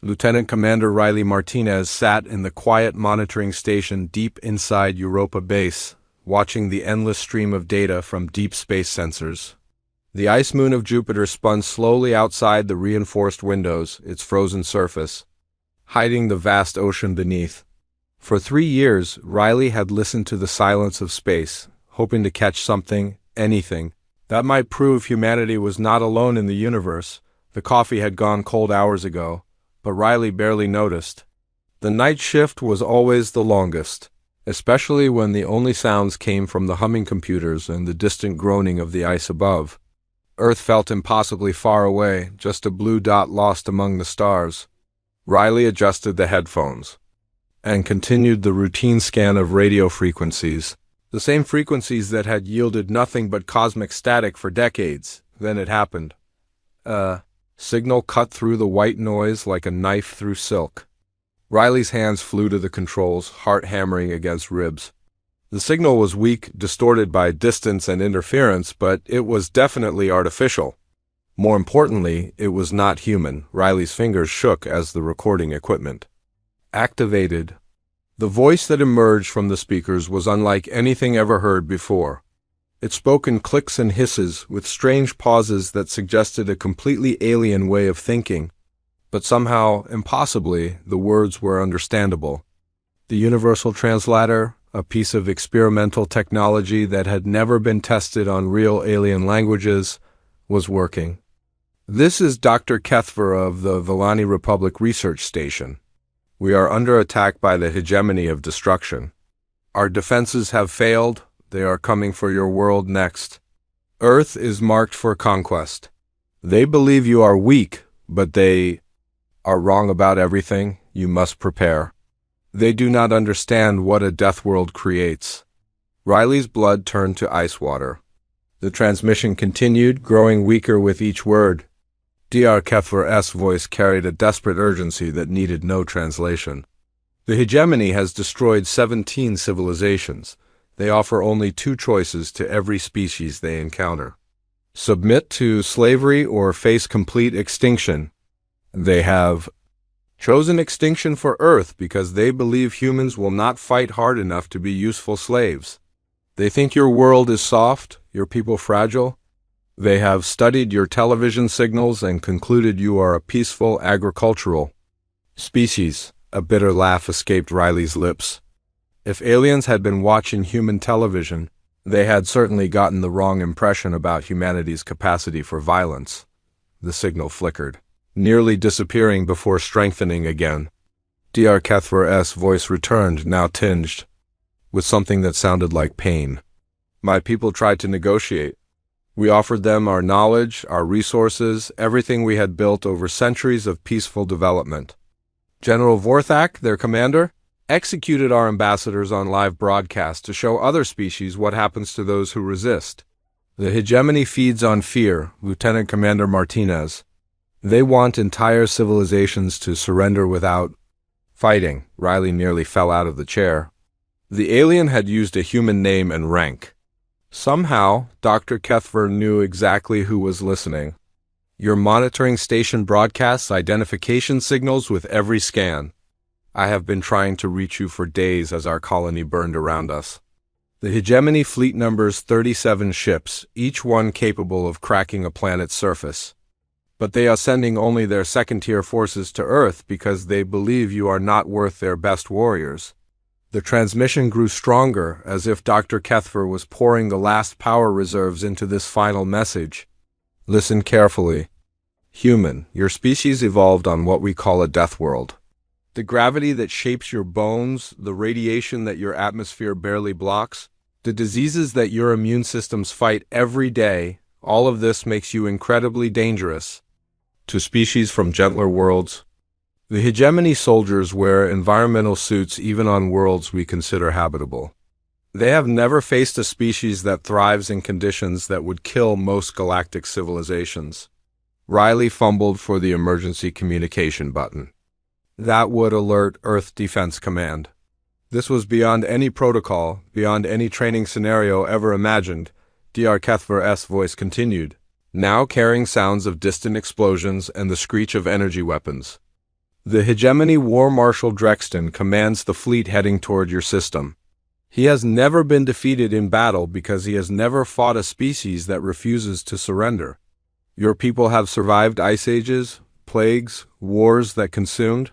Lieutenant Commander Riley Martinez sat in the quiet monitoring station deep inside Europa Base, watching the endless stream of data from deep space sensors. The ice moon of Jupiter spun slowly outside the reinforced windows, its frozen surface, hiding the vast ocean beneath. For 3 years, Riley had listened to the silence of space, hoping to catch something, anything, that might prove humanity was not alone in the universe. The coffee had gone cold hours ago, but Riley barely noticed. The night shift was always the longest, especially when the only sounds came from the humming computers and the distant groaning of the ice above. Earth felt impossibly far away, just a blue dot lost among the stars. Riley adjusted the headphones and continued the routine scan of radio frequencies, the same frequencies that had yielded nothing but cosmic static for decades. Then it happened. Signal cut through the white noise like a knife through silk. Riley's hands flew to the controls, heart hammering against ribs. The signal was weak, distorted by distance and interference, but it was definitely artificial. More importantly, it was not human. Riley's fingers shook as the recording equipment activated. The voice that emerged from the speakers was unlike anything ever heard before. It spoke in clicks and hisses, with strange pauses that suggested a completely alien way of thinking. But somehow, impossibly, the words were understandable. The universal translator, a piece of experimental technology that had never been tested on real alien languages, was working. "This is Dr. Kethver of the Villani Republic Research Station. We are under attack by the hegemony of destruction. Our defenses have failed. They are coming for your world next. Earth is marked for conquest. They believe you are weak, but they are wrong about everything. You must prepare. They do not understand what a Deathworld creates." Riley's blood turned to ice water. The transmission continued, growing weaker with each word. Dr. Kethver's voice carried a desperate urgency that needed no translation. "The hegemony has destroyed 17 civilizations. They offer only 2 choices to every species they encounter: submit to slavery or face complete extinction. They have chosen extinction for Earth because they believe humans will not fight hard enough to be useful slaves. They think your world is soft, your people fragile. They have studied your television signals and concluded you are a peaceful agricultural species." A bitter laugh escaped Riley's lips. If aliens had been watching human television, they had certainly gotten the wrong impression about humanity's capacity for violence. The signal flickered, nearly disappearing before strengthening again. Dr. Kethver's voice returned, now tinged with something that sounded like pain. "My people tried to negotiate. We offered them our knowledge, our resources, everything we had built over centuries of peaceful development. General Vorthak, their commander, executed our ambassadors on live broadcast to show other species what happens to those who resist. The hegemony feeds on fear, Lieutenant Commander Martinez. They want entire civilizations to surrender without fighting." Riley nearly fell out of the chair. The alien had used a human name and rank. Somehow, Dr. Kethver knew exactly who was listening. "Your monitoring station broadcasts identification signals with every scan. I have been trying to reach you for days as our colony burned around us. The hegemony fleet numbers 37 ships, each one capable of cracking a planet's surface. But they are sending only their second-tier forces to Earth because they believe you are not worth their best warriors." The transmission grew stronger, as if Dr. Kethver was pouring the last power reserves into this final message. "Listen carefully. Human, your species evolved on what we call a death world. The gravity that shapes your bones, the radiation that your atmosphere barely blocks, the diseases that your immune systems fight every day, all of this makes you incredibly dangerous to species from gentler worlds. The hegemony soldiers wear environmental suits even on worlds we consider habitable. They have never faced a species that thrives in conditions that would kill most galactic civilizations." Riley fumbled for the emergency communication button. That would alert Earth Defense Command. This was beyond any protocol, beyond any training scenario ever imagined. Dr. Kethver's voice continued, now carrying sounds of distant explosions and the screech of energy weapons. The Hegemony War Marshal Drexton commands the fleet heading toward your system. He has never been defeated in battle because he has never fought a species that refuses to surrender. Your people have survived ice ages, plagues, wars that consumed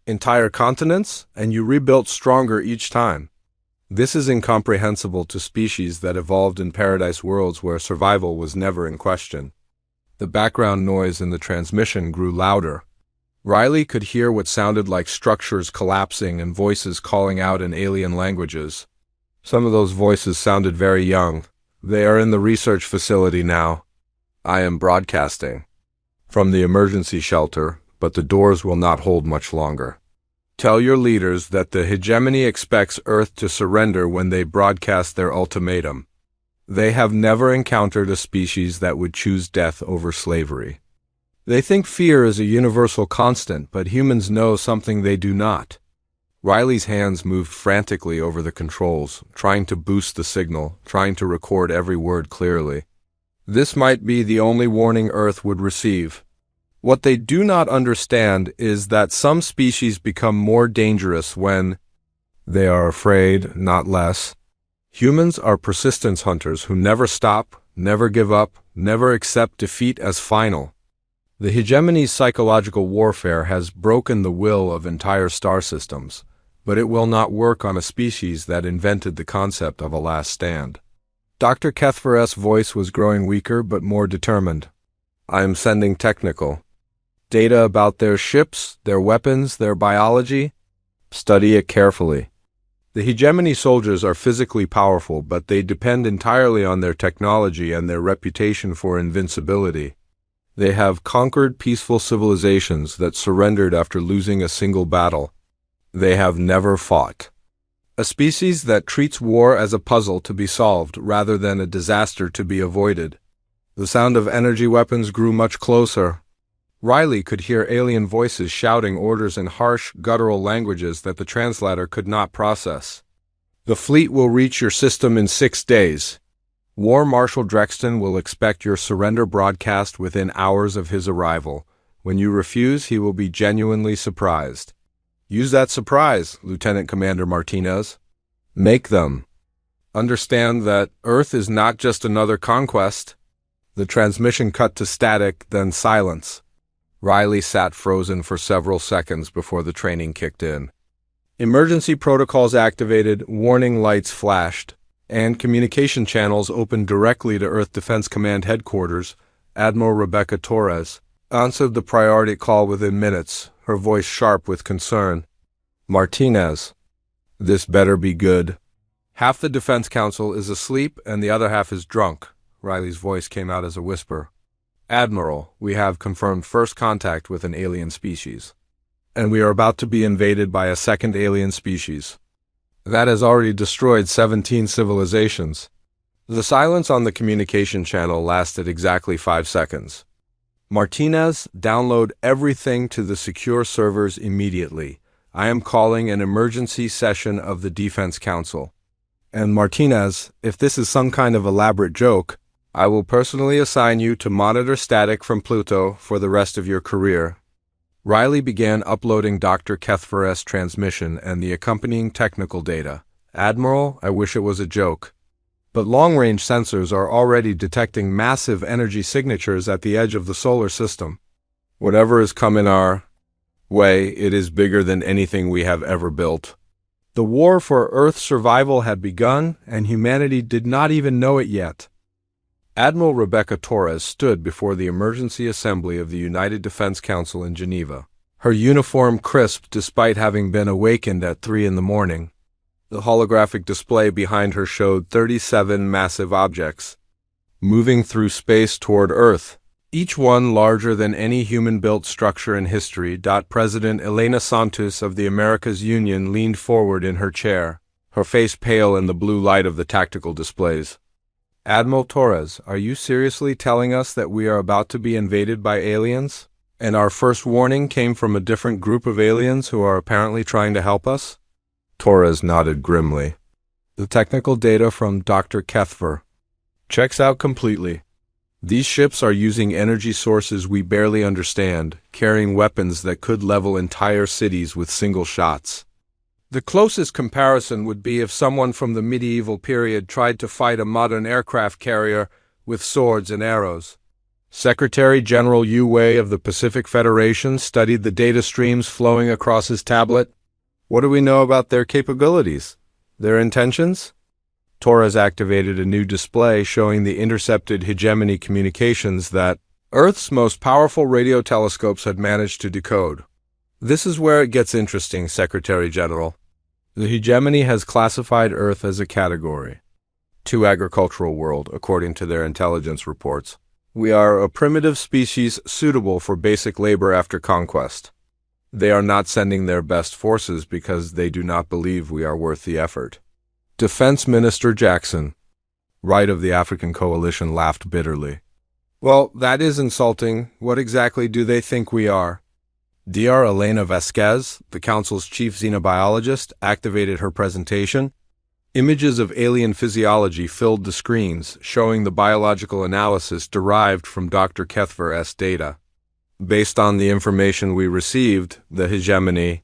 entire continents, and you rebuilt stronger each time. This is incomprehensible to species that evolved in paradise worlds where survival was never in question. The background noise in the transmission grew louder. Riley could hear what sounded like structures collapsing and voices calling out in alien languages. Some of those voices sounded very young. They are in the research facility now. I am broadcasting from the emergency shelter, but the doors will not hold much longer. Tell your leaders that the Hegemony expects Earth to surrender when they broadcast their ultimatum. They have never encountered a species that would choose death over slavery. They think fear is a universal constant, but humans know something they do not. Riley's hands moved frantically over the controls, trying to boost the signal, trying to record every word clearly. This might be the only warning Earth would receive. What they do not understand is that some species become more dangerous when they are afraid, not less. Humans are persistence hunters who never stop, never give up, never accept defeat as final. The Hegemony's psychological warfare has broken the will of entire star systems, but it will not work on a species that invented the concept of a last stand. Dr. Kethfer's voice was growing weaker but more determined. I am sending technical data about their ships, their weapons, their biology. Study it carefully. The Hegemony soldiers are physically powerful, but they depend entirely on their technology and their reputation for invincibility. They have conquered peaceful civilizations that surrendered after losing a single battle. They have never fought. A species that treats war as a puzzle to be solved rather than a disaster to be avoided. The sound of energy weapons grew much closer. Riley could hear alien voices shouting orders in harsh, guttural languages that the translator could not process. The fleet will reach your system in 6 days. War Marshal Drexton will expect your surrender broadcast within hours of his arrival. When you refuse, he will be genuinely surprised. Use that surprise, Lieutenant Commander Martinez. Make them understand that Earth is not just another conquest. The transmission cut to static, then silence. Riley sat frozen for several seconds before the training kicked in. Emergency protocols activated, warning lights flashed, and communication channels opened directly to Earth Defense Command Headquarters. Admiral Rebecca Torres answered the priority call within minutes, her voice sharp with concern. Martinez, this better be good. Half the Defense Council is asleep and the other half is drunk. Riley's voice came out as a whisper. Admiral, we have confirmed first contact with an alien species, and we are about to be invaded by a second alien species that has already destroyed 17 civilizations. The silence on the communication channel lasted exactly 5 seconds. Martinez, download everything to the secure servers immediately. I am calling an emergency session of the Defense Council. And Martinez, if this is some kind of elaborate joke, I will personally assign you to monitor static from Pluto for the rest of your career. Riley began uploading Dr. Kethfer's transmission and the accompanying technical data. Admiral, I wish it was a joke, but long-range sensors are already detecting massive energy signatures at the edge of the solar system. Whatever has come in our way, it is bigger than anything we have ever built. The war for Earth's survival had begun, and humanity did not even know it yet. Admiral Rebecca Torres stood before the emergency assembly of the United Defense Council in Geneva, her uniform crisp despite having been awakened at 3 a.m. The holographic display behind her showed 37 massive objects, moving through space toward Earth, each one larger than any human-built structure in history. President Elena Santos of the Americas Union leaned forward in her chair, her face pale in the blue light of the tactical displays. Admiral Torres, are you seriously telling us that we are about to be invaded by aliens? And our first warning came from a different group of aliens who are apparently trying to help us? Torres nodded grimly. The technical data from Dr. Kethfer checks out completely. These ships are using energy sources we barely understand, carrying weapons that could level entire cities with single shots. The closest comparison would be if someone from the medieval period tried to fight a modern aircraft carrier with swords and arrows. Secretary General Yu Wei of the Pacific Federation studied the data streams flowing across his tablet. What do we know about their capabilities? Their intentions? Torres activated a new display showing the intercepted hegemony communications that Earth's most powerful radio telescopes had managed to decode. This is where it gets interesting, Secretary General. The hegemony has classified Earth as a category 2 agricultural world, according to their intelligence reports. We are a primitive species suitable for basic labor after conquest. They are not sending their best forces because they do not believe we are worth the effort. Defense Minister Jackson, right of the African Coalition, laughed bitterly. Well, that is insulting. What exactly do they think we are? Dr. Elena Vasquez, the Council's chief xenobiologist, activated her presentation. Images of alien physiology filled the screens, showing the biological analysis derived from Dr. Kethver's data. Based on the information we received, the hegemony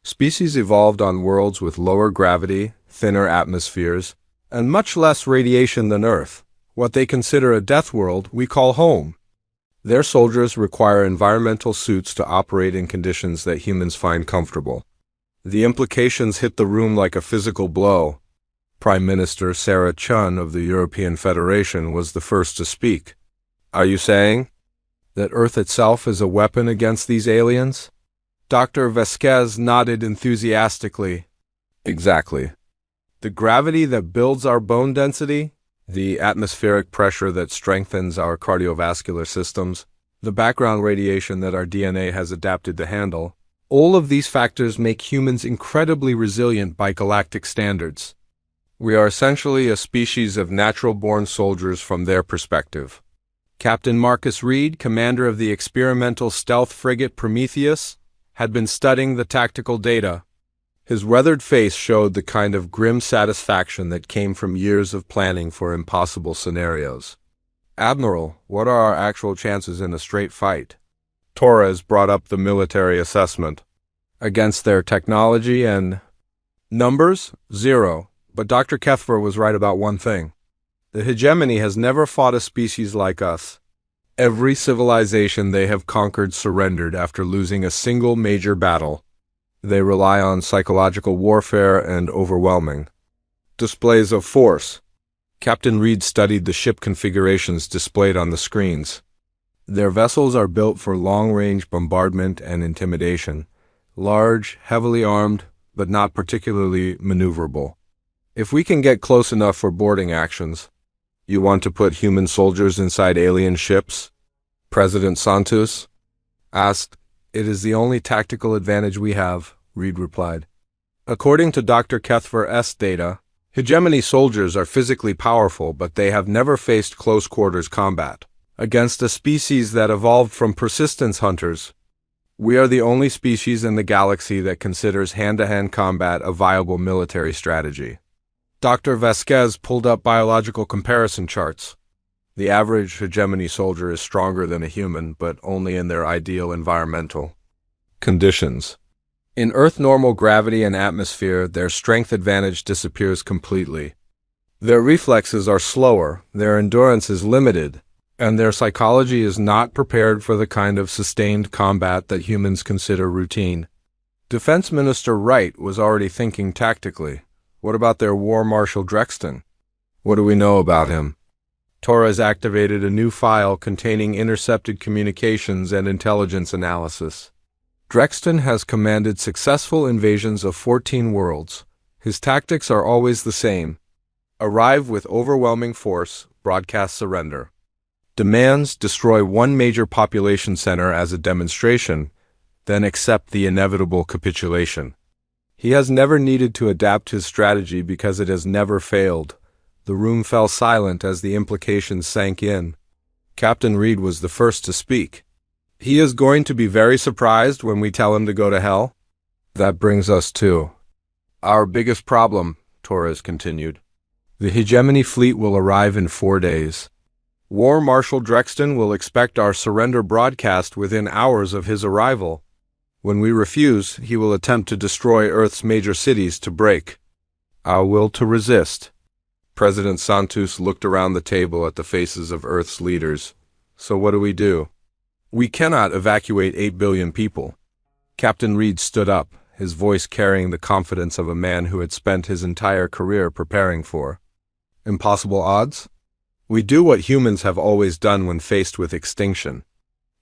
species evolved on worlds with lower gravity, thinner atmospheres, and much less radiation than Earth. What they consider a death world, we call home. Their soldiers require environmental suits to operate in conditions that humans find comfortable. The implications hit the room like a physical blow. Prime Minister Sarah Chun of the European Federation was the first to speak. Are you saying that Earth itself is a weapon against these aliens? Dr. Vasquez nodded enthusiastically. Exactly. The gravity that builds our bone density, the atmospheric pressure that strengthens our cardiovascular systems, the background radiation that our DNA has adapted to handle, all of these factors make humans incredibly resilient by galactic standards. We are essentially a species of natural-born soldiers from their perspective. Captain Marcus Reed, commander of the experimental stealth frigate Prometheus, had been studying the tactical data. His weathered face showed the kind of grim satisfaction that came from years of planning for impossible scenarios. Admiral, what are our actual chances in a straight fight? Torres brought up the military assessment. Against their technology and numbers? 0. But Dr. Kethver was right about one thing. The hegemony has never fought a species like us. Every civilization they have conquered surrendered after losing a single major battle. They rely on psychological warfare and overwhelming displays of force. Captain Reed studied the ship configurations displayed on the screens. Their vessels are built for long-range bombardment and intimidation, large, heavily armed, but not particularly maneuverable. If we can get close enough for boarding actions, you want to put human soldiers inside alien ships? President Santos asked. It is the only tactical advantage we have, Reed replied. According to Dr. Kethver's data, hegemony soldiers are physically powerful, but they have never faced close-quarters combat against a species that evolved from persistence hunters. We are the only species in the galaxy that considers hand-to-hand combat a viable military strategy. Dr. Vasquez pulled up biological comparison charts. The average hegemony soldier is stronger than a human, but only in their ideal environmental conditions. In Earth normal gravity and atmosphere, their strength advantage disappears completely. Their reflexes are slower, their endurance is limited, and their psychology is not prepared for the kind of sustained combat that humans consider routine. Defense Minister Wright was already thinking tactically. What about their War Marshal Drexton? What do we know about him? Torres activated a new file containing intercepted communications and intelligence analysis. Drexton has commanded successful invasions of 14 worlds. His tactics are always the same. Arrive with overwhelming force, broadcast surrender. Demands destroy one major population center as a demonstration, then accept the inevitable capitulation. He has never needed to adapt his strategy because it has never failed. The room fell silent as the implications sank in. Captain Reed was the first to speak. He is going to be very surprised when we tell him to go to hell. That brings us to our biggest problem, Torres continued. The hegemony fleet will arrive in 4 days. War Marshal Drexton will expect our surrender broadcast within hours of his arrival. When we refuse, he will attempt to destroy Earth's major cities to break our will to resist. President Santos looked around the table at the faces of Earth's leaders. So what do? We cannot evacuate 8 billion people. Captain Reed stood up, his voice carrying the confidence of a man who had spent his entire career preparing for impossible odds. We do what humans have always done when faced with extinction.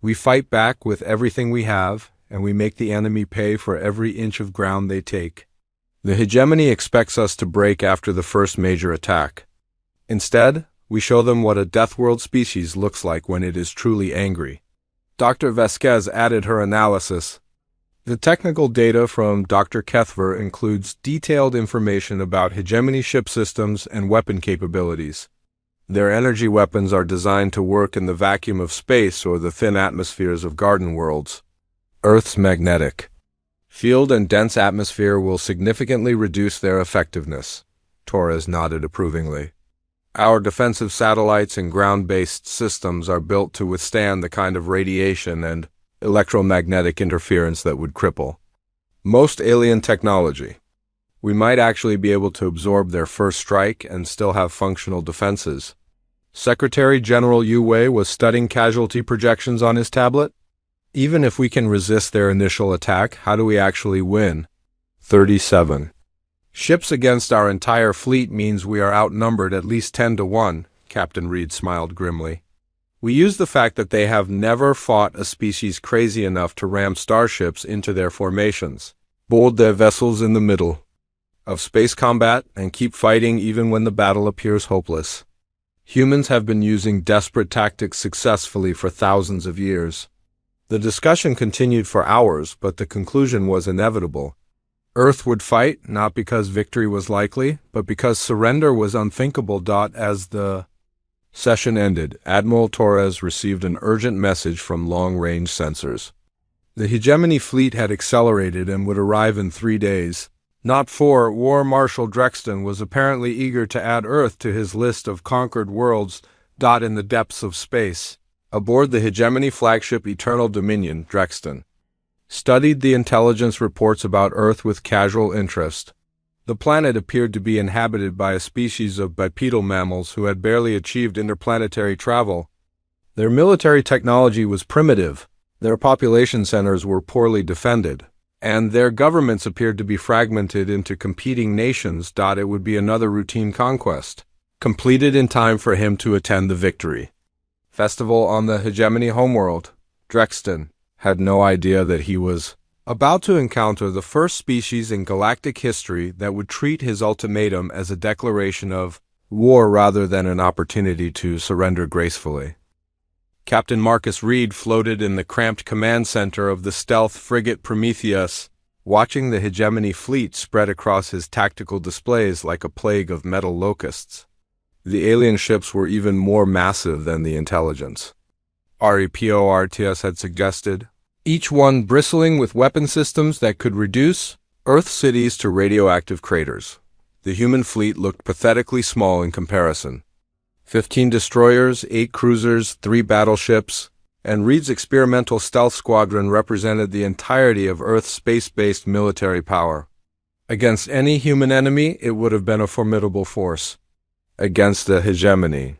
We fight back with everything we have, and we make the enemy pay for every inch of ground they take. The hegemony expects us to break after the first major attack. Instead, we show them what a Deathworld species looks like when it is truly angry. Dr. Vasquez added her analysis. The technical data from Dr. Kethver includes detailed information about hegemony ship systems and weapon capabilities. Their energy weapons are designed to work in the vacuum of space or the thin atmospheres of garden worlds. Earth's magnetic field and dense atmosphere will significantly reduce their effectiveness. Torres nodded approvingly. Our defensive satellites and ground-based systems are built to withstand the kind of radiation and electromagnetic interference that would cripple most alien technology. We might actually be able to absorb their first strike and still have functional defenses. Secretary General Yu Wei was studying casualty projections on his tablet. Even if we can resist their initial attack, how do we actually win? 37. Ships against our entire fleet means we are outnumbered at least 10-1, Captain Reed smiled grimly. We use the fact that they have never fought a species crazy enough to ram starships into their formations, board their vessels in the middle of space combat, and keep fighting even when the battle appears hopeless. Humans have been using desperate tactics successfully for thousands of years. The discussion continued for hours, but the conclusion was inevitable. Earth would fight, not because victory was likely, but because surrender was unthinkable. As the session ended, Admiral Torres received an urgent message from long-range sensors. The hegemony fleet had accelerated and would arrive in 3 days. Not 4. War Marshal Drexton was apparently eager to add Earth to his list of conquered worlds. In the depths of space. Aboard the hegemony flagship Eternal Dominion, Drexton studied the intelligence reports about Earth with casual interest. The planet appeared to be inhabited by a species of bipedal mammals who had barely achieved interplanetary travel. Their military technology was primitive, their population centers were poorly defended, and their governments appeared to be fragmented into competing nations. It would be another routine conquest, completed in time for him to attend the victory festival on the hegemony homeworld. Drexton had no idea that he was about to encounter the first species in galactic history that would treat his ultimatum as a declaration of war rather than an opportunity to surrender gracefully. Captain Marcus Reed floated in the cramped command center of the stealth frigate Prometheus, watching the hegemony fleet spread across his tactical displays like a plague of metal locusts. The alien ships were even more massive than the intelligence REPORTS had suggested, each one bristling with weapon systems that could reduce Earth cities to radioactive craters. The human fleet looked pathetically small in comparison. 15 destroyers, 8 cruisers, 3 battleships, and Reed's experimental stealth squadron represented the entirety of Earth's space-based military power. Against any human enemy, it would have been a formidable force. Against the hegemony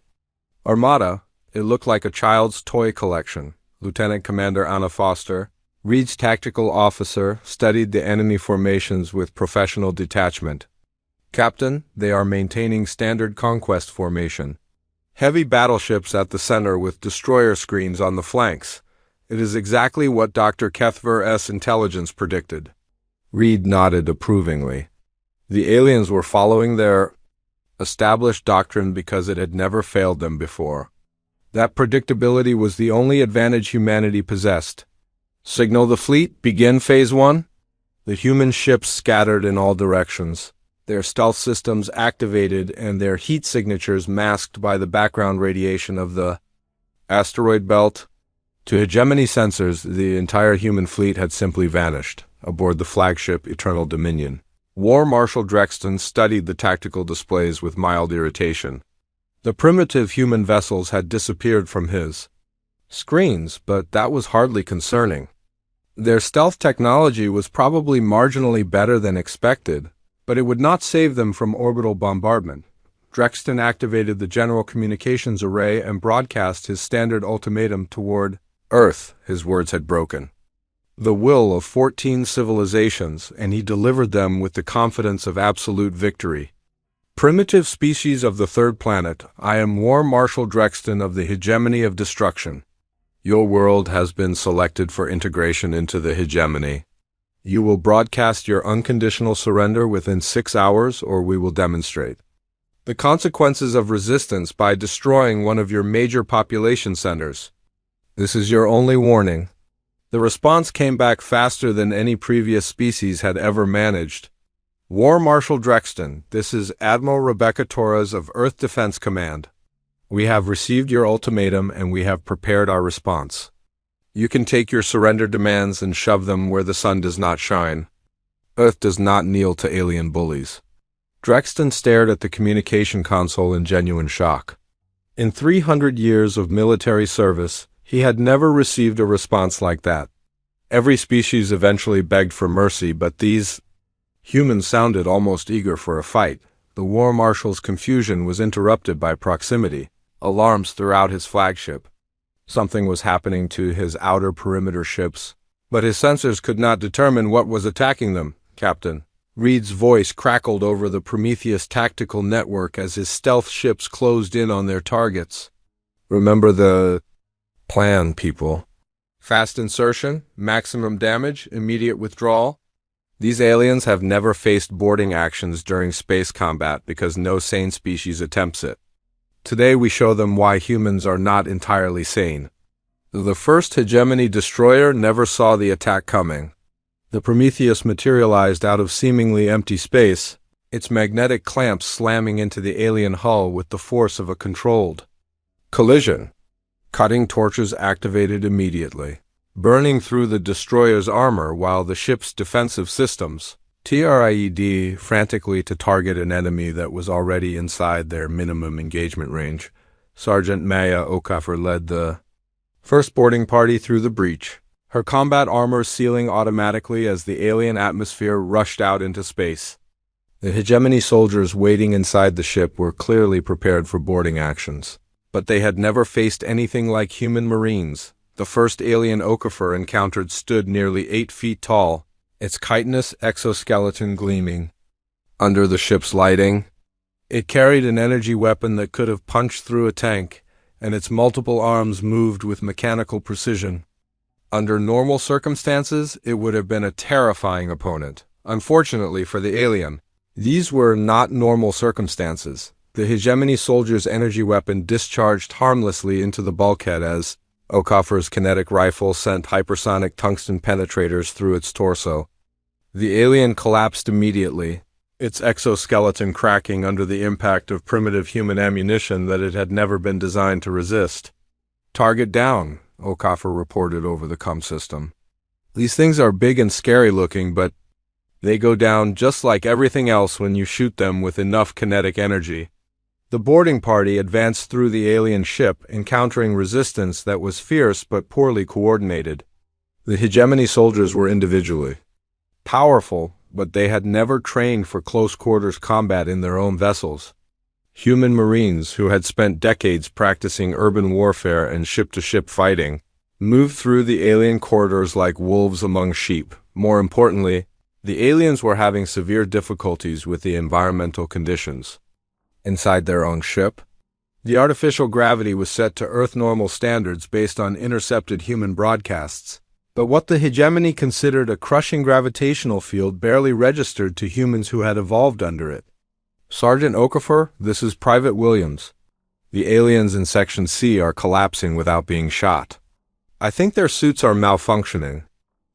armada, it looked like a child's toy collection. Lieutenant Commander Anna Foster, Reed's tactical officer, studied the enemy formations with professional detachment. Captain, they are maintaining standard conquest formation. Heavy battleships at the center with destroyer screens on the flanks. It is exactly what Dr. Kethver's intelligence predicted. Reed nodded approvingly. The aliens were following their established doctrine because it had never failed them before. That predictability was the only advantage humanity possessed. Signal the fleet, begin Phase 1. The human ships scattered in all directions, their stealth systems activated and their heat signatures masked by the background radiation of the asteroid belt. To hegemony sensors, the entire human fleet had simply vanished aboard the flagship Eternal Dominion. War Marshal Drexton studied the tactical displays with mild irritation. The primitive human vessels had disappeared from his screens, but that was hardly concerning. Their stealth technology was probably marginally better than expected, but it would not save them from orbital bombardment. Drexton activated the general communications array and broadcast his standard ultimatum toward Earth. His words had broken the will of 14 civilizations, and he delivered them with the confidence of absolute victory. Primitive species of the third planet, I am War Marshal Drexton of the Hegemony of Destruction. Your world has been selected for integration into the hegemony. You will broadcast your unconditional surrender within 6 hours, or we will demonstrate the consequences of resistance by destroying one of your major population centers. This is your only warning. The response came back faster than any previous species had ever managed. War Marshal Drexton, this is Admiral Rebecca Torres of Earth Defense Command. We have received your ultimatum and we have prepared our response. You can take your surrender demands and shove them where the sun does not shine. Earth does not kneel to alien bullies. Drexton stared at the communication console in genuine shock. In 300 years of military service, he had never received a response like that. Every species eventually begged for mercy, but these humans sounded almost eager for a fight. The War Marshal's confusion was interrupted by proximity alarms throughout his flagship. Something was happening to his outer perimeter ships, but his sensors could not determine what was attacking them. Captain Reed's voice crackled over the Prometheus tactical network as his stealth ships closed in on their targets. Remember the plan, people. Fast insertion, maximum damage, immediate withdrawal. These aliens have never faced boarding actions during space combat because no sane species attempts it. Today we show them why humans are not entirely sane. The first hegemony destroyer never saw the attack coming. The Prometheus materialized out of seemingly empty space, its magnetic clamps slamming into the alien hull with the force of a controlled collision. Cutting torches activated immediately, burning through the destroyer's armor while the ship's defensive systems tried frantically to target an enemy that was already inside their minimum engagement range. Sergeant Maya Okafor led the first boarding party through the breach, her combat armor sealing automatically as the alien atmosphere rushed out into space. The hegemony soldiers waiting inside the ship were clearly prepared for boarding actions, but they had never faced anything like human marines. The first alien Okafor encountered stood nearly 8 feet tall, its chitinous exoskeleton gleaming under the ship's lighting. It carried an energy weapon that could have punched through a tank, and its multiple arms moved with mechanical precision. Under normal circumstances, it would have been a terrifying opponent. Unfortunately for the alien, these were not normal circumstances. The hegemony soldier's energy weapon discharged harmlessly into the bulkhead as Okafor's kinetic rifle sent hypersonic tungsten penetrators through its torso. The alien collapsed immediately, its exoskeleton cracking under the impact of primitive human ammunition that it had never been designed to resist. Target down, Okafor reported over the comm system. These things are big and scary looking, but they go down just like everything else when you shoot them with enough kinetic energy. The boarding party advanced through the alien ship, encountering resistance that was fierce but poorly coordinated. The hegemony soldiers were individually powerful, but they had never trained for close-quarters combat in their own vessels. Human marines who had spent decades practicing urban warfare and ship-to-ship fighting moved through the alien corridors like wolves among sheep. More importantly, the aliens were having severe difficulties with the environmental conditions. Inside their own ship, the artificial gravity was set to Earth normal standards based on intercepted human broadcasts, but what the hegemony considered a crushing gravitational field barely registered to humans who had evolved under it. Sergeant Okafor, this is Private Williams. The aliens in Section C are collapsing without being shot. I think their suits are malfunctioning.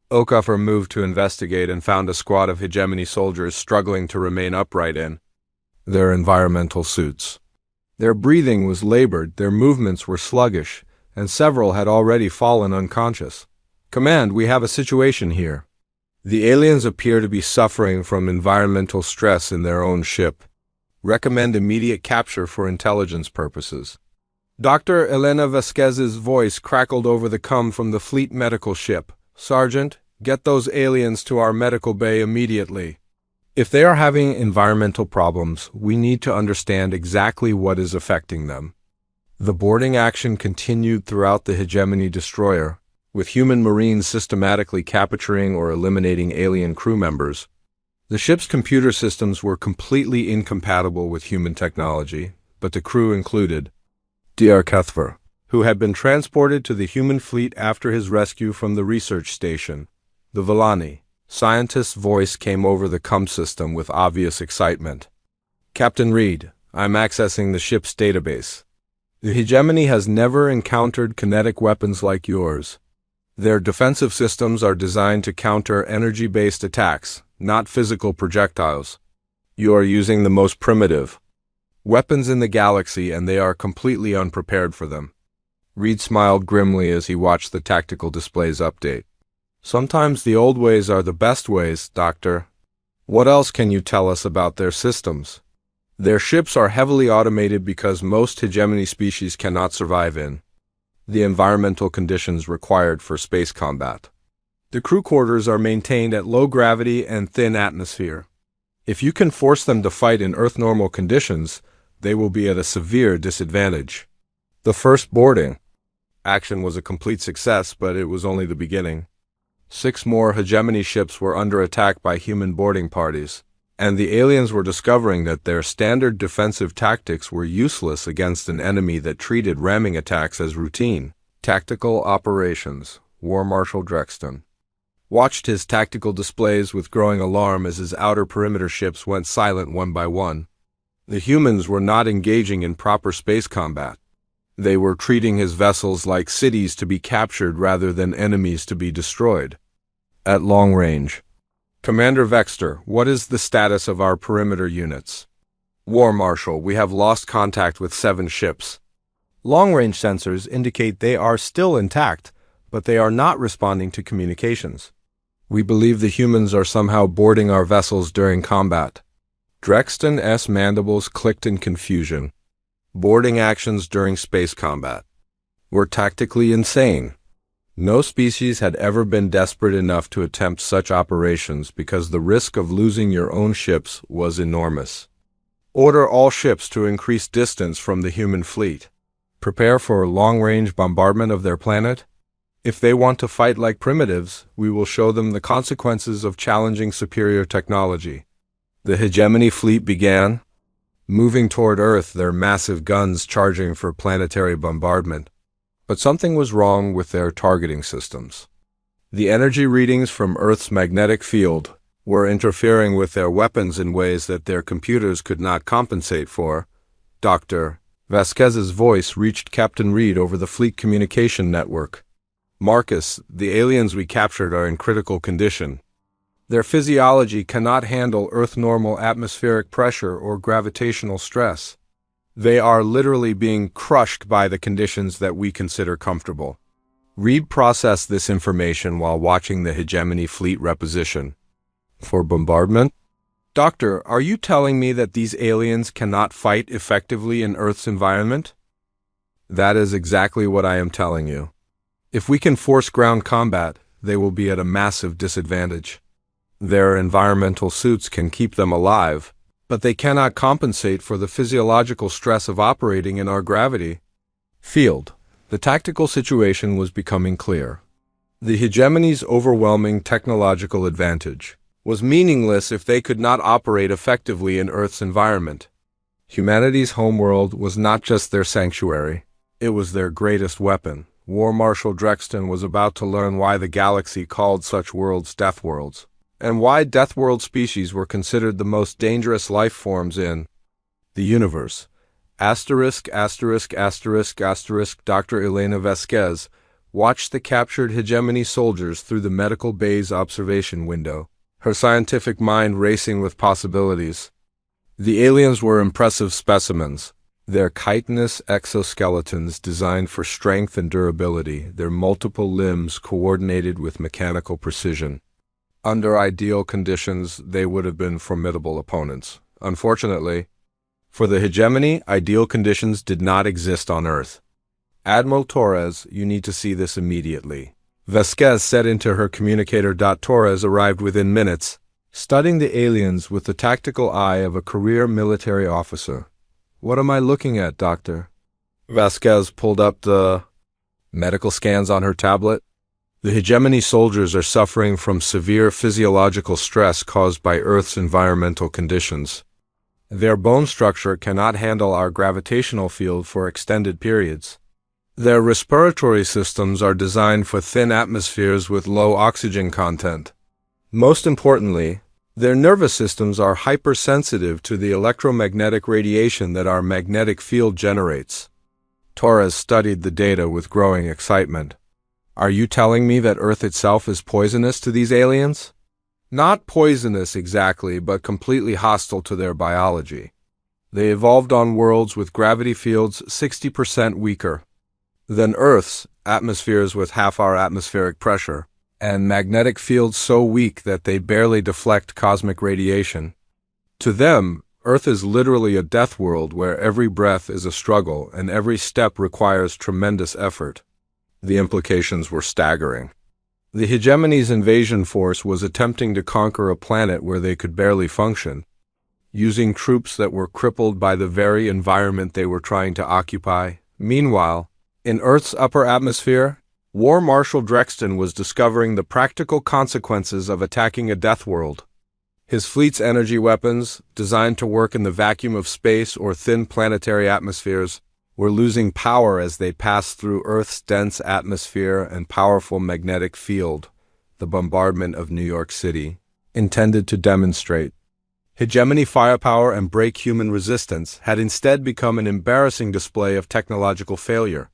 Okafor moved to investigate and found a squad of hegemony soldiers struggling to remain upright in their environmental suits. Their breathing was labored, their movements were sluggish, and several had already fallen unconscious. Command, we have a situation here. The aliens appear to be suffering from environmental stress in their own ship. Recommend immediate capture for intelligence purposes. Dr. Elena Vasquez's voice crackled over the com from the fleet medical ship. Sergeant, get those aliens to our medical bay immediately. If they are having environmental problems, we need to understand exactly what is affecting them. The boarding action continued throughout the Hegemony destroyer, with human marines systematically capturing or eliminating alien crew members. The ship's computer systems were completely incompatible with human technology, but the crew included Dr. Cuthver, who had been transported to the human fleet after his rescue from the research station. The Villani scientist's voice came over the com system with obvious excitement. Captain Reed, I'm accessing the ship's database. The Hegemony has never encountered kinetic weapons like yours. Their defensive systems are designed to counter energy-based attacks, not physical projectiles. You are using the most primitive weapons in the galaxy, and they are completely unprepared for them. Reed smiled grimly as he watched the tactical displays update. Sometimes the old ways are the best ways, Doctor. What else can you tell us about their systems? Their ships are heavily automated because most Hegemony species cannot survive in the environmental conditions required for space combat. The crew quarters are maintained at low gravity and thin atmosphere. If you can force them to fight in Earth-normal conditions, they will be at a severe disadvantage. The first boarding action was a complete success, but it was only the beginning. 6 more Hegemony ships were under attack by human boarding parties, and the aliens were discovering that their standard defensive tactics were useless against an enemy that treated ramming attacks as routine. Tactical operations. War Marshal Drexton watched his tactical displays with growing alarm as his outer perimeter ships went silent one by one. The humans were not engaging in proper space combat. They were treating his vessels like cities to be captured rather than enemies to be destroyed. At long range. Commander Vexter, what is the status of our perimeter units? War Marshal, we have lost contact with 7 ships. Long-range sensors indicate they are still intact, but they are not responding to communications. We believe the humans are somehow boarding our vessels during combat. Drexton's mandibles clicked in confusion. Boarding actions during space combat were tactically insane. No species had ever been desperate enough to attempt such operations because the risk of losing your own ships was enormous. Order all ships to increase distance from the human fleet. Prepare for long-range bombardment of their planet. If they want to fight like primitives, we will show them the consequences of challenging superior technology. The Hegemony fleet began moving toward Earth, their massive guns charging for planetary bombardment. But something was wrong with their targeting systems. The energy readings from Earth's magnetic field were interfering with their weapons in ways that their computers could not compensate for. Dr. Vasquez's voice reached Captain Reed over the fleet communication network. Marcus, the aliens we captured are in critical condition. Their physiology cannot handle Earth-normal atmospheric pressure or gravitational stress. They are literally being crushed by the conditions that we consider comfortable. Reed processed this information while watching the Hegemony fleet reposition. For bombardment? Doctor, are you telling me that these aliens cannot fight effectively in Earth's environment? That is exactly what I am telling you. If we can force ground combat, they will be at a massive disadvantage. Their environmental suits can keep them alive, but they cannot compensate for the physiological stress of operating in our gravity field. The tactical situation was becoming clear. The Hegemony's overwhelming technological advantage was meaningless if they could not operate effectively in Earth's environment. Humanity's homeworld was not just their sanctuary, it was their greatest weapon. War Marshal Drexton was about to learn why the galaxy called such worlds Deathworlds, and why Deathworld species were considered the most dangerous life forms in the universe. Dr. Elena Vasquez watched the captured Hegemony soldiers through the medical bay's observation window, her scientific mind racing with possibilities. The aliens were impressive specimens. Their chitinous exoskeletons designed for strength and durability, their multiple limbs coordinated with mechanical precision. Under ideal conditions, they would have been formidable opponents. Unfortunately, For the hegemony, ideal conditions did not exist on Earth. Admiral Torres, you need to see this immediately. Vasquez said into her communicator. Torres arrived within minutes, studying the aliens with the tactical eye of a career military officer. What am I looking at, Doctor? Vasquez pulled up the medical scans on her tablet. The hegemony soldiers are suffering from severe physiological stress caused by Earth's environmental conditions. Their bone structure cannot handle our gravitational field for extended periods. Their respiratory systems are designed for thin atmospheres with low oxygen content. Most importantly, their nervous systems are hypersensitive to the electromagnetic radiation that our magnetic field generates. Torres studied the data with growing excitement. Are you telling me that Earth itself is poisonous to these aliens? Not poisonous exactly, but completely hostile to their biology. They evolved on worlds with gravity fields 60% weaker than Earth's, atmospheres with half our atmospheric pressure, and magnetic fields so weak that they barely deflect cosmic radiation. To them, Earth is literally a death world where every breath is a struggle and every step requires tremendous effort. The implications were staggering. The hegemony's invasion force was attempting to conquer a planet where they could barely function, using troops that were crippled by the very environment they were trying to occupy. Meanwhile, in Earth's upper atmosphere, War Marshal Drexton was discovering the practical consequences of attacking a death world. His fleet's energy weapons, designed to work in the vacuum of space or thin planetary atmospheres, were losing power as they passed through Earth's dense atmosphere and powerful magnetic field. The bombardment of New York City, intended to demonstrate hegemony firepower and break human resistance, had instead become an embarrassing display of technological failure.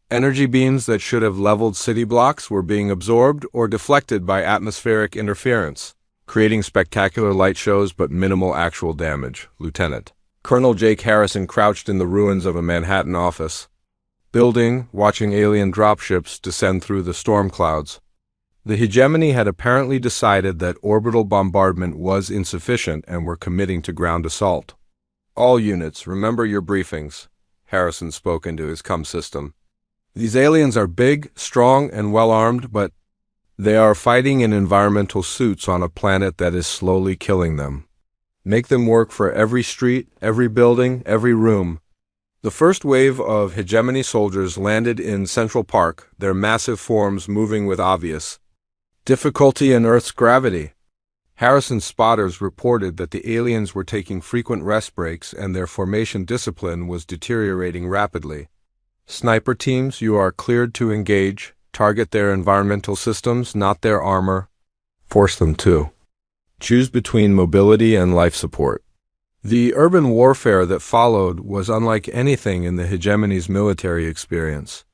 Energy beams that should have leveled city blocks were being absorbed or deflected by atmospheric interference, creating spectacular light shows but minimal actual damage. Lieutenant Colonel Jake Harrison crouched in the ruins of a Manhattan office building, watching alien dropships descend through the storm clouds. The hegemony had apparently decided that orbital bombardment was insufficient and were committing to ground assault. All units, remember your briefings, Harrison spoke into his comm system. These aliens are big, strong, and well-armed, but they are fighting in environmental suits on a planet that is slowly killing them. Make them work for every street, every building, every room. The first wave of hegemony soldiers landed in Central Park, their massive forms moving with obvious difficulty in Earth's gravity. Harrison's spotters reported that the aliens were taking frequent rest breaks and their formation discipline was deteriorating rapidly. Sniper teams, you are cleared to engage. Target their environmental systems, not their armor. Force them to choose between mobility and life support. The urban warfare that followed was unlike anything in the hegemony's military experience.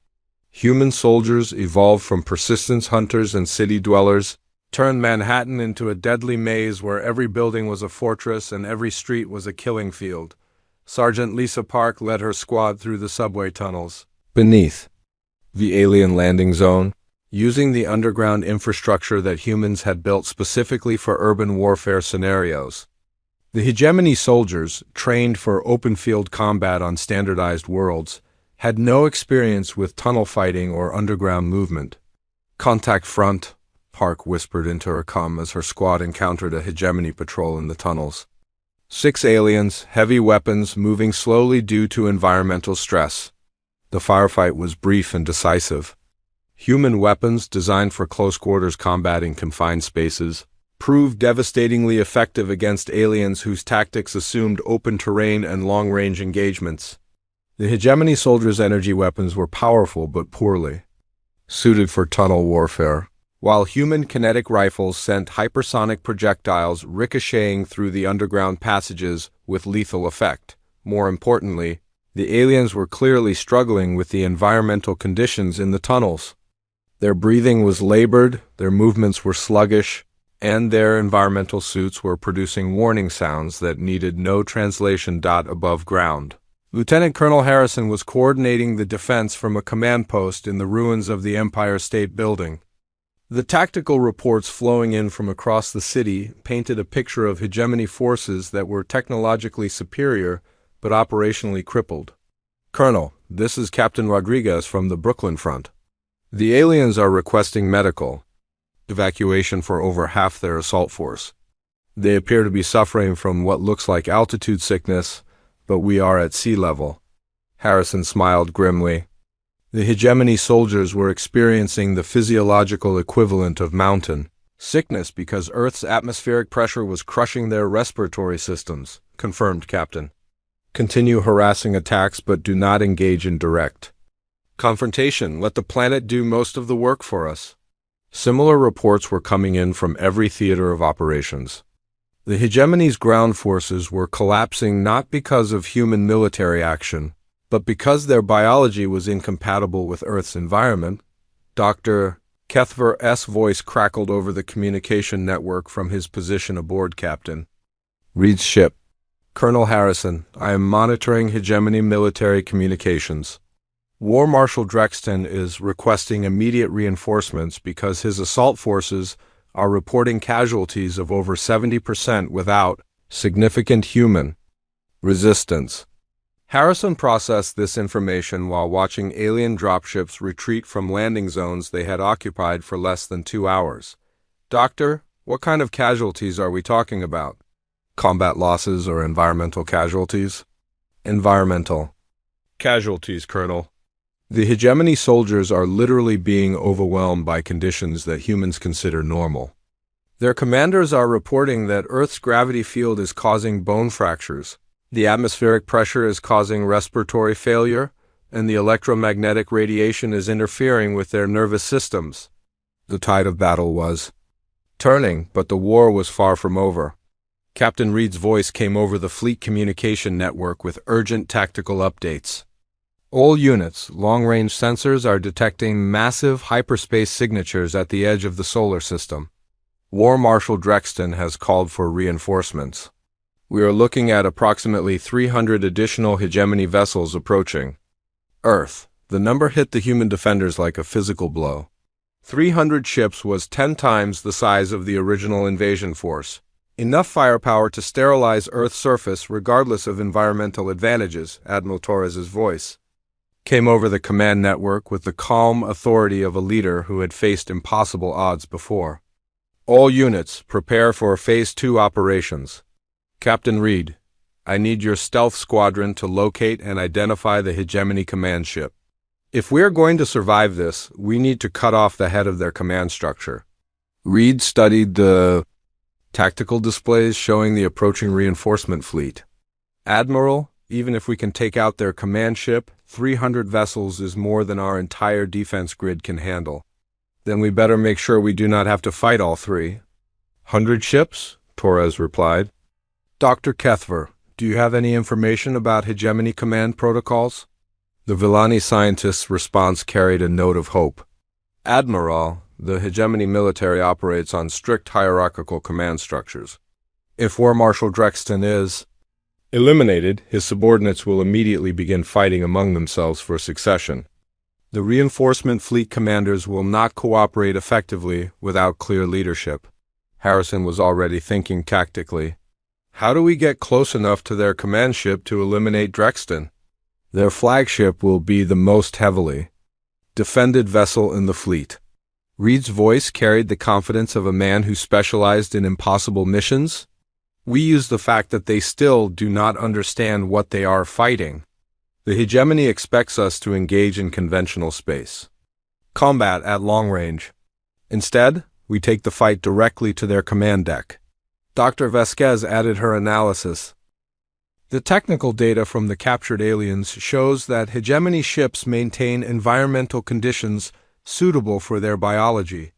Human soldiers evolved from persistence hunters and city dwellers, turned Manhattan into a deadly maze where every building was a fortress and every street was a killing field. Sergeant Lisa Park led her squad through the subway tunnels. Beneath the alien landing zone, using the underground infrastructure that humans had built specifically for urban warfare scenarios. The hegemony soldiers, trained for open-field combat on standardized worlds, had no experience with tunnel fighting or underground movement. Contact front, Park whispered into her comm as her squad encountered a hegemony patrol in the tunnels. 6 aliens, heavy weapons, moving slowly due to environmental stress. The firefight was brief and decisive. Human weapons designed for close-quarters combat in confined spaces proved devastatingly effective against aliens whose tactics assumed open terrain and long-range engagements. The hegemony soldiers' energy weapons were powerful but poorly suited for tunnel warfare, while human kinetic rifles sent hypersonic projectiles ricocheting through the underground passages with lethal effect. More importantly, the aliens were clearly struggling with the environmental conditions in the tunnels. Their breathing was labored, their movements were sluggish, and their environmental suits were producing warning sounds that needed no translation. Above ground, Lieutenant Colonel Harrison was coordinating the defense from a command post in the ruins of the Empire State Building. The tactical reports flowing in from across the city painted a picture of hegemony forces that were technologically superior but operationally crippled. Colonel, this is Captain Rodriguez from the Brooklyn front. The aliens are requesting medical evacuation for over half their assault force. They appear to be suffering from what looks like altitude sickness, but we are at sea level. Harrison smiled grimly. The hegemony soldiers were experiencing the physiological equivalent of mountain sickness because Earth's atmospheric pressure was crushing their respiratory systems, confirmed Captain. Continue harassing attacks, but do not engage in direct confrontation. Let the planet do most of the work for us. Similar reports were coming in from every theater of operations. The hegemony's ground forces were collapsing not because of human military action, but because their biology was incompatible with Earth's environment. Dr. Kethver's voice crackled over the communication network from his position aboard, Captain Reed's ship. Colonel Harrison, I am monitoring hegemony military communications. War Marshal Drexton is requesting immediate reinforcements because his assault forces are reporting casualties of over 70% without significant human resistance. Harrison processed this information while watching alien dropships retreat from landing zones they had occupied for less than 2 hours. Doctor, what kind of casualties are we talking about? Combat losses or environmental casualties? Environmental casualties, Colonel. The hegemony soldiers are literally being overwhelmed by conditions that humans consider normal. Their commanders are reporting that Earth's gravity field is causing bone fractures. The atmospheric pressure is causing respiratory failure, and the electromagnetic radiation is interfering with their nervous systems. The tide of battle was turning, but the war was far from over. Captain Reed's voice came over the fleet communication network with urgent tactical updates. All units, long-range sensors are detecting massive hyperspace signatures at the edge of the solar system. War Marshal Drexton has called for reinforcements. We are looking at approximately 300 additional hegemony vessels approaching Earth. The number hit the human defenders like a physical blow. 300 ships was 10 times the size of the original invasion force. Enough firepower to sterilize Earth's surface regardless of environmental advantages, Admiral Torres's voice came over the command network with the calm authority of a leader who had faced impossible odds before. All units, prepare for Phase 2 operations. Captain Reed, I need your stealth squadron to locate and identify the hegemony command ship. If we're going to survive this, we need to cut off the head of their command structure. Reed studied the tactical displays showing the approaching reinforcement fleet. Admiral, even if we can take out their command ship, 300 vessels is more than our entire defense grid can handle. Then we better make sure we do not have to fight all 300 ships, Torres replied. Dr. Kethver, do you have any information about hegemony command protocols? The Villani scientist's response carried a note of hope. Admiral, the hegemony military operates on strict hierarchical command structures. If War Marshal Drexton is eliminated, his subordinates will immediately begin fighting among themselves for succession. The reinforcement fleet commanders will not cooperate effectively without clear leadership. Harrison was already thinking tactically. How do we get close enough to their command ship to eliminate Drexton? Their flagship will be the most heavily defended vessel in the fleet. Reed's voice carried the confidence of a man who specialized in impossible missions. We use the fact that they still do not understand what they are fighting. The hegemony expects us to engage in conventional space combat at long range. Instead, we take the fight directly to their command deck. Dr. Vasquez added her analysis. The technical data from the captured aliens shows that hegemony ships maintain environmental conditions suitable for their biology.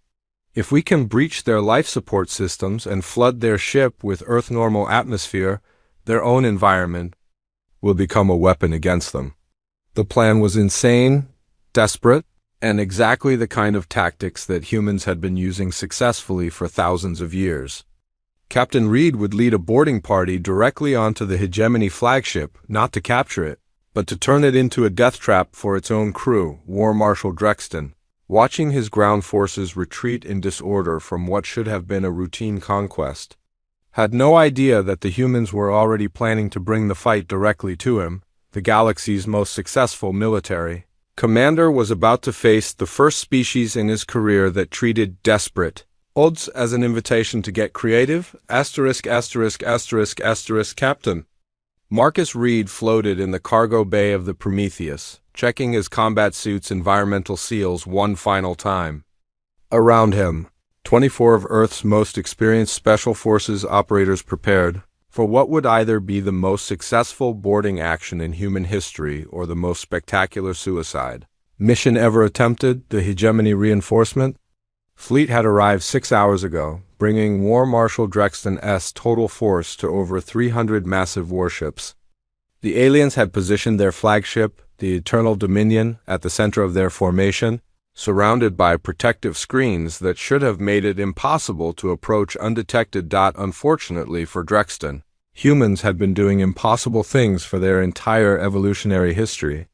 If we can breach their life support systems and flood their ship with Earth-normal atmosphere, their own environment will become a weapon against them. The plan was insane, desperate, and exactly the kind of tactics that humans had been using successfully for thousands of years. Captain Reed would lead a boarding party directly onto the hegemony flagship, not to capture it, but to turn it into a death trap for its own crew, War Marshal Drexton, watching his ground forces retreat in disorder from what should have been a routine conquest. had no idea that the humans were already planning to bring the fight directly to him. The galaxy's most successful military commander was about to face the first species in his career that treated desperate odds as an invitation to get creative. *******, Captain. Marcus Reed floated in the cargo bay of the Prometheus, checking his combat suit's environmental seals one final time. Around him, 24 of Earth's most experienced Special Forces operators prepared for what would either be the most successful boarding action in human history or the most spectacular suicide mission ever attempted. The hegemony reinforcement fleet had arrived 6 hours ago, bringing War Marshal Drexton's total force to over 300 massive warships. The aliens had positioned their flagship, the Eternal Dominion, at the center of their formation, surrounded by protective screens that should have made it impossible to approach undetected. Unfortunately for Drexton, humans had been doing impossible things for their entire evolutionary history.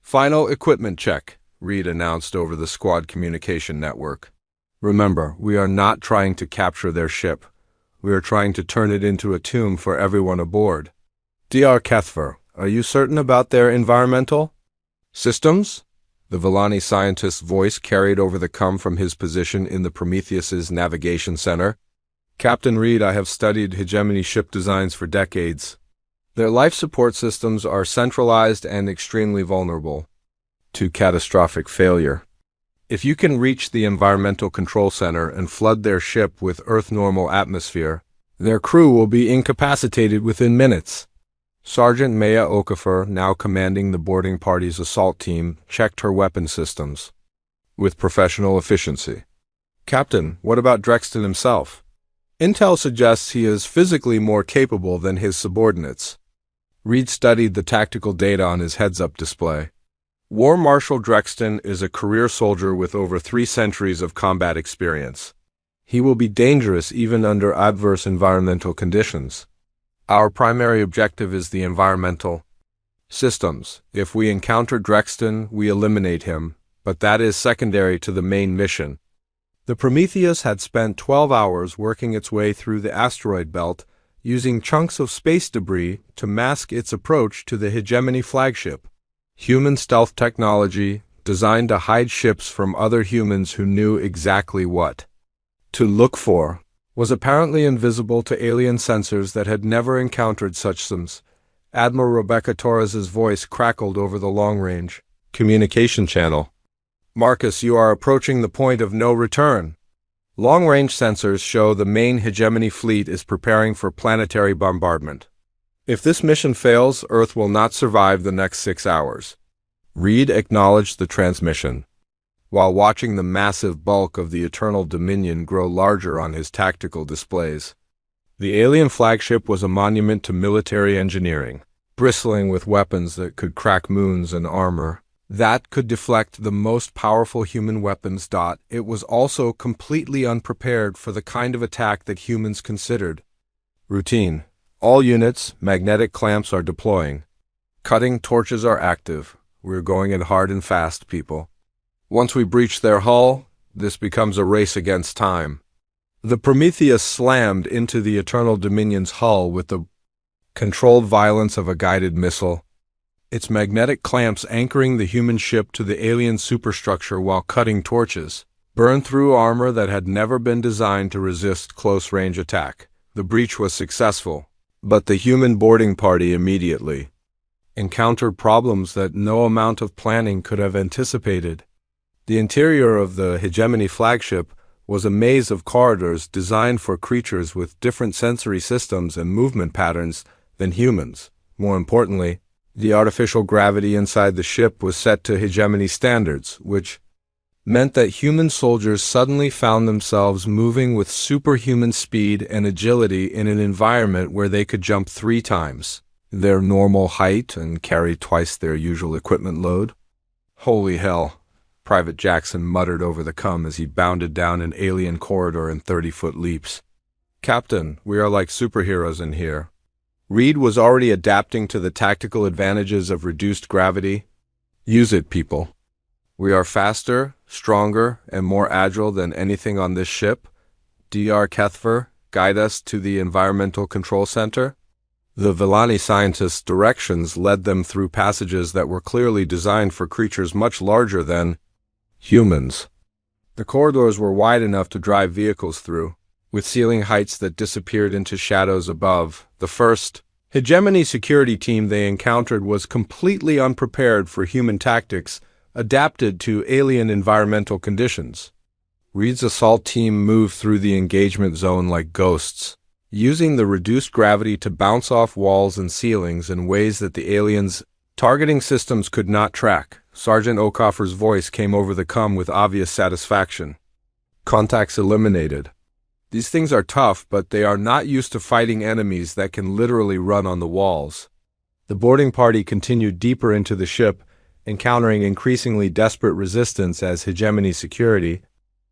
"Final equipment check," Reed announced over the squad communication network. "Remember, we are not trying to capture their ship. We are trying to turn it into a tomb for everyone aboard." "Dr. Kethver, are you certain about their environmental systems?" The Villani scientist's voice carried over the com from his position in the Prometheus's navigation center. "Captain Reed, I have studied hegemony ship designs for decades. Their life support systems are centralized and extremely vulnerable to catastrophic failure. If you can reach the environmental control center and flood their ship with Earth-normal atmosphere, their crew will be incapacitated within minutes." Sergeant Maya Okafor, now commanding the boarding party's assault team, checked her weapon systems with professional efficiency. "Captain, what about Drexton himself? Intel suggests he is physically more capable than his subordinates." Reed studied the tactical data on his heads-up display. "War Marshal Drexton is a career soldier with over 3 centuries of combat experience. He will be dangerous even under adverse environmental conditions. Our primary objective is the environmental systems. If we encounter Drexton, we eliminate him, but that is secondary to the main mission." The Prometheus had spent 12 hours working its way through the asteroid belt, using chunks of space debris to mask its approach to the hegemony flagship. Human stealth technology designed to hide ships from other humans who knew exactly what to look for was apparently invisible to alien sensors that had never encountered such systems. Admiral Rebecca Torres's voice crackled over the long-range communication channel. "Marcus, you are approaching the point of no return. Long-range sensors show the main hegemony fleet is preparing for planetary bombardment. If this mission fails, Earth will not survive the next 6 hours." Reed acknowledged the transmission, while watching the massive bulk of the Eternal Dominion grow larger on his tactical displays. The alien flagship was a monument to military engineering, bristling with weapons that could crack moons and armor that could deflect the most powerful human weapons. It was also completely unprepared for the kind of attack that humans considered routine. "All units, magnetic clamps are deploying. Cutting torches are active. We're going in hard and fast, people. Once we breach their hull, this becomes a race against time." The Prometheus slammed into the Eternal Dominion's hull with the controlled violence of a guided missile, its magnetic clamps anchoring the human ship to the alien superstructure while cutting torches burned through armor that had never been designed to resist close-range attack. The breach was successful, but the human boarding party immediately encountered problems that no amount of planning could have anticipated. The interior of the hegemony flagship was a maze of corridors designed for creatures with different sensory systems and movement patterns than humans. More importantly, the artificial gravity inside the ship was set to hegemony standards, which meant that human soldiers suddenly found themselves moving with superhuman speed and agility in an environment where they could jump 3 times their normal height and carry twice their usual equipment load. "Holy hell," Private Jackson muttered over the com as he bounded down an alien corridor in 30-foot leaps. "Captain, we are like superheroes in here." Reed was already adapting to the tactical advantages of reduced gravity. "Use it, people. We are faster, stronger, and more agile than anything on this ship." Dr. Kethver guide us to the Environmental Control Center? The Villani scientists' directions led them through passages that were clearly designed for creatures much larger than humans. The corridors were wide enough to drive vehicles through, with ceiling heights that disappeared into shadows above. The first hegemony security team they encountered was completely unprepared for human tactics, adapted to alien environmental conditions. Reed's assault team moved through the engagement zone like ghosts, using the reduced gravity to bounce off walls and ceilings in ways that the aliens' targeting systems could not track. Sergeant Okoffer's voice came over the comm with obvious satisfaction. Contacts eliminated. These things are tough, but they are not used to fighting enemies that can literally run on the walls. The boarding party continued deeper into the ship, encountering increasingly desperate resistance as hegemony security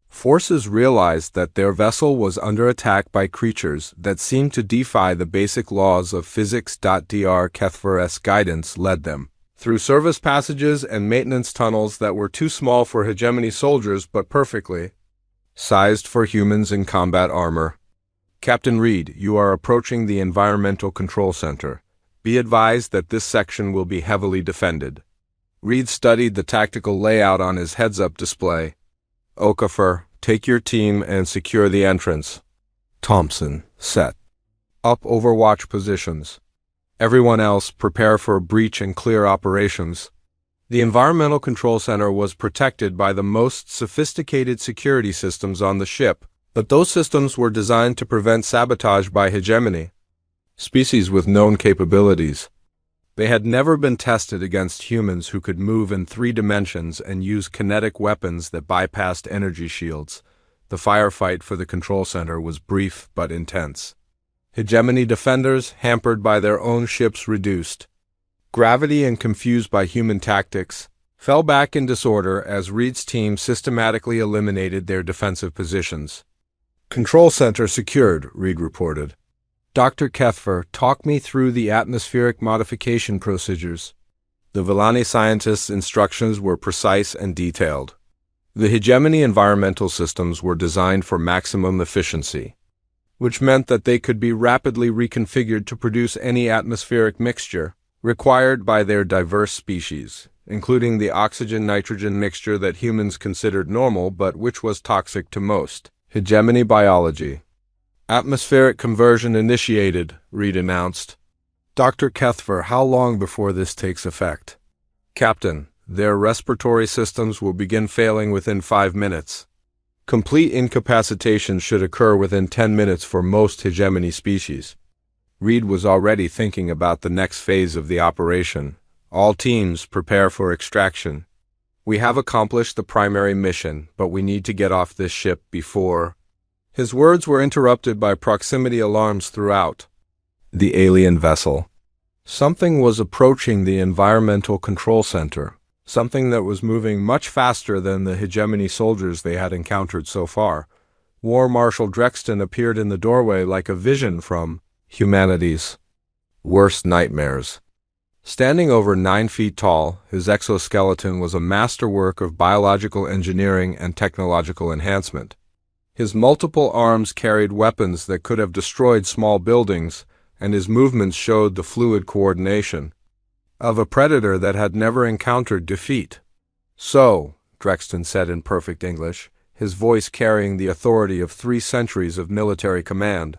forces realized that their vessel was under attack by creatures that seemed to defy the basic laws of physics. Dr. Kethfer's guidance led them through service passages and maintenance tunnels that were too small for hegemony soldiers but perfectly sized for humans in combat armor. Captain Reed, you are approaching the Environmental Control Center. Be advised that this section will be heavily defended. Reed studied the tactical layout on his heads-up display. Okoffer, take your team and secure the entrance. Thompson, set up overwatch positions. Everyone else, prepare for breach and clear operations. The Environmental Control Center was protected by the most sophisticated security systems on the ship, but those systems were designed to prevent sabotage by hegemony, species with known capabilities. They had never been tested against humans who could move in 3 dimensions and use kinetic weapons that bypassed energy shields. The firefight for the control center was brief but intense. Hegemony defenders, hampered by their own ships reduced gravity and confused by human tactics, fell back in disorder as Reed's team systematically eliminated their defensive positions. Control center secured, Reed reported. Dr. Kethfer, talk me through the atmospheric modification procedures. The Villani scientists' instructions were precise and detailed. The hegemony environmental systems were designed for maximum efficiency, which meant that they could be rapidly reconfigured to produce any atmospheric mixture required by their diverse species, including the oxygen-nitrogen mixture that humans considered normal but which was toxic to most. Hegemony biology. Atmospheric conversion initiated, Reed announced. Dr. Kethfer, how long before this takes effect? Captain, their respiratory systems will begin failing within 5 minutes. Complete incapacitation should occur within 10 minutes for most hegemony species. Reed was already thinking about the next phase of the operation. All teams prepare for extraction. We have accomplished the primary mission, but we need to get off this ship before... His words were interrupted by proximity alarms throughout the alien vessel. Something was approaching the Environmental Control Center, something that was moving much faster than the hegemony soldiers they had encountered so far. War Marshal Drexton appeared in the doorway like a vision from humanity's worst nightmares. Standing over 9 feet tall, his exoskeleton was a masterwork of biological engineering and technological enhancement. His multiple arms carried weapons that could have destroyed small buildings, and his movements showed the fluid coordination of a predator that had never encountered defeat. So, Drexton said in perfect English, his voice carrying the authority of 3 centuries of military command.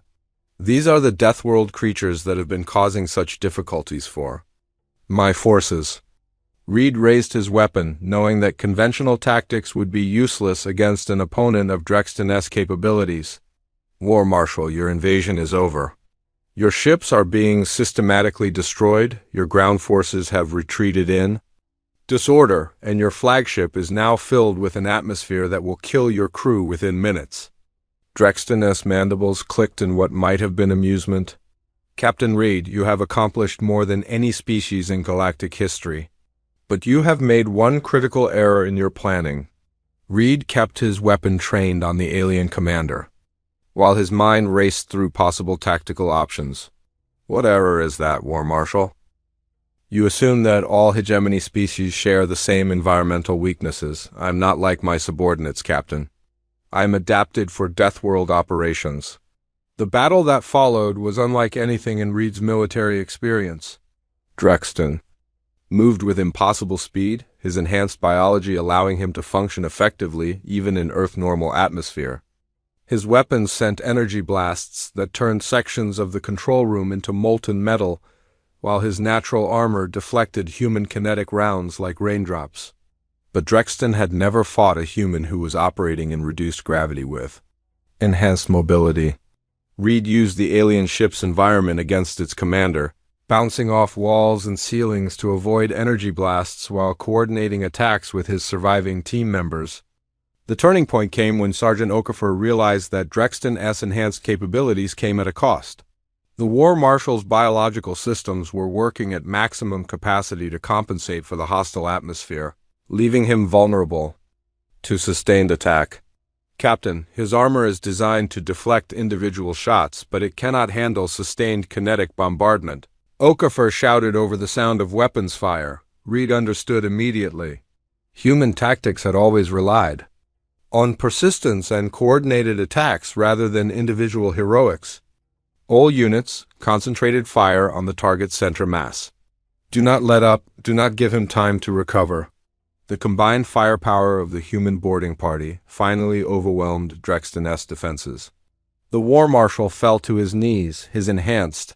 These are the Deathworld creatures that have been causing such difficulties for my forces. Reed raised his weapon, knowing that conventional tactics would be useless against an opponent of Drexton's capabilities. War Marshal, your invasion is over. Your ships are being systematically destroyed, your ground forces have retreated in disorder, and your flagship is now filled with an atmosphere that will kill your crew within minutes. Drexton's mandibles clicked in what might have been amusement. Captain Reed, you have accomplished more than any species in galactic history. But you have made one critical error in your planning. Reed kept his weapon trained on the alien commander, while his mind raced through possible tactical options. What error is that, War Marshal? You assume that all hegemony species share the same environmental weaknesses. I'm not like my subordinates, Captain. I'm adapted for Deathworld operations. The battle that followed was unlike anything in Reed's military experience. Drexton moved with impossible speed, his enhanced biology allowing him to function effectively even in Earth-normal atmosphere. His weapons sent energy blasts that turned sections of the control room into molten metal, while his natural armor deflected human kinetic rounds like raindrops. But Drexton had never fought a human who was operating in reduced gravity with enhanced mobility. Reed used the alien ship's environment against its commander, bouncing off walls and ceilings to avoid energy blasts while coordinating attacks with his surviving team members. The turning point came when Sergeant Okafor realized that Drexton's enhanced capabilities came at a cost. The War Marshal's biological systems were working at maximum capacity to compensate for the hostile atmosphere, leaving him vulnerable to sustained attack. Captain, his armor is designed to deflect individual shots, but it cannot handle sustained kinetic bombardment. Okafor shouted over the sound of weapons fire. Reed understood immediately. Human tactics had always relied on persistence and coordinated attacks rather than individual heroics. All units, concentrated fire on the target's center mass. Do not let up, do not give him time to recover. The combined firepower of the human boarding party finally overwhelmed Drexton's defenses. The War Marshal fell to his knees, his enhanced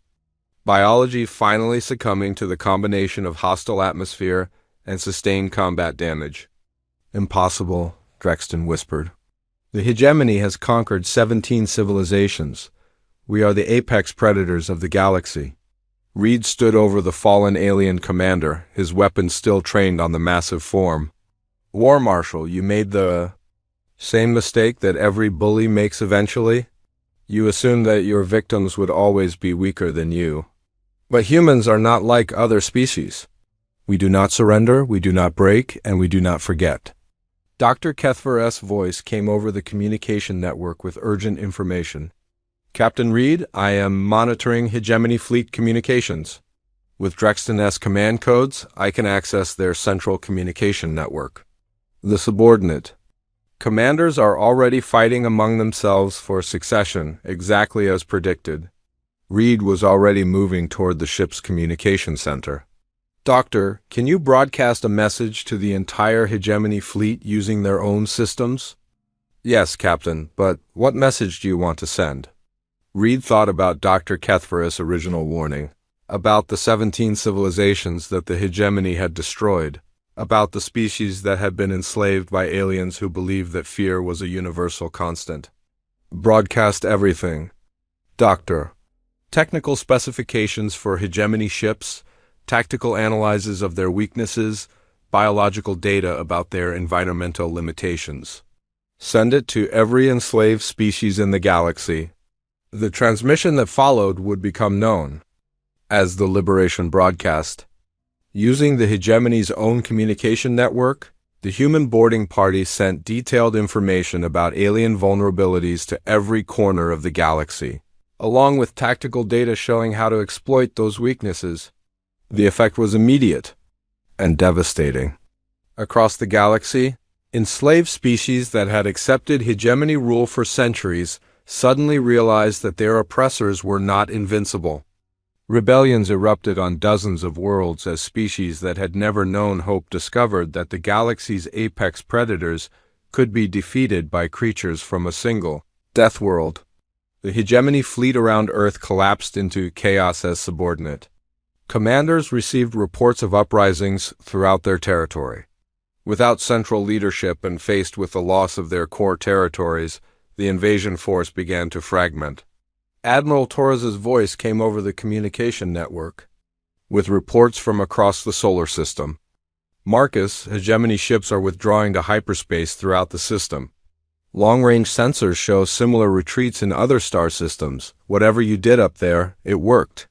biology finally succumbing to the combination of hostile atmosphere and sustained combat damage. Impossible, Drexton whispered. The hegemony has conquered 17 civilizations. We are the apex predators of the galaxy. Reed stood over the fallen alien commander, his weapons still trained on the massive form. War Marshal, you made the same mistake that every bully makes eventually. You assumed that your victims would always be weaker than you. But humans are not like other species. We do not surrender, we do not break, and we do not forget. Dr. Kethver's voice came over the communication network with urgent information. Captain Reed, I am monitoring Hegemony Fleet communications. With Drexton's command codes, I can access their central communication network. The subordinate. Commanders are already fighting among themselves for succession, exactly as predicted. Reed was already moving toward the ship's communication center. Doctor, can you broadcast a message to the entire Hegemony Fleet using their own systems? Yes, Captain, but what message do you want to send? Reed thought about Dr. Kethver's original warning, about the 17 civilizations that the hegemony had destroyed, about the species that had been enslaved by aliens who believed that fear was a universal constant. Broadcast everything. Doctor. Technical specifications for hegemony ships, tactical analyses of their weaknesses, biological data about their environmental limitations. Send it to every enslaved species in the galaxy. The transmission that followed would become known as the Liberation Broadcast. Using the hegemony's own communication network, the human boarding party sent detailed information about alien vulnerabilities to every corner of the galaxy, along with tactical data showing how to exploit those weaknesses. The effect was immediate and devastating. Across the galaxy, enslaved species that had accepted hegemony rule for centuries suddenly realized that their oppressors were not invincible. Rebellions erupted on dozens of worlds as species that had never known hope discovered that the galaxy's apex predators could be defeated by creatures from a single Deathworld. The hegemony fleet around Earth collapsed into chaos as subordinate. Commanders received reports of uprisings throughout their territory. Without central leadership and faced with the loss of their core territories, the invasion force began to fragment. Admiral Torres's voice came over the communication network, with reports from across the solar system. Marcus, hegemony ships are withdrawing to hyperspace throughout the system. Long-range sensors show similar retreats in other star systems. Whatever you did up there, it worked.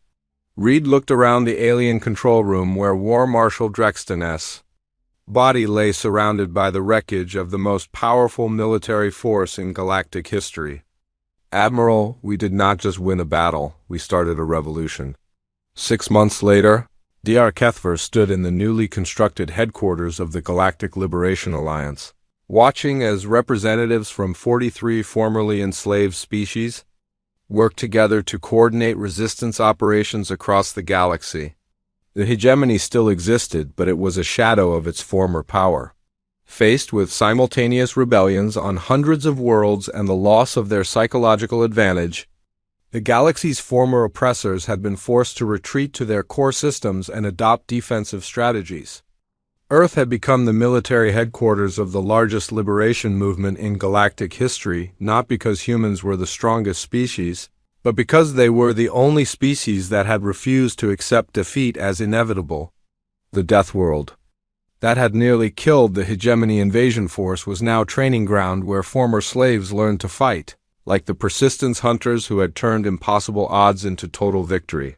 Reed looked around the alien control room where War Marshal Drexton's body lay surrounded by the wreckage of the most powerful military force in galactic history. Admiral, we did not just win a battle, we started a revolution. 6 months later, Dr. Kethver stood in the newly constructed headquarters of the Galactic Liberation Alliance, watching as representatives from 43 formerly enslaved species worked together to coordinate resistance operations across the galaxy. The hegemony still existed, but it was a shadow of its former power. Faced with simultaneous rebellions on hundreds of worlds and the loss of their psychological advantage, the galaxy's former oppressors had been forced to retreat to their core systems and adopt defensive strategies. Earth had become the military headquarters of the largest liberation movement in galactic history, not because humans were the strongest species, but because they were the only species that had refused to accept defeat as inevitable. The Deathworld, that had nearly killed the hegemony invasion force, was now training ground where former slaves learned to fight, like the persistence hunters who had turned impossible odds into total victory.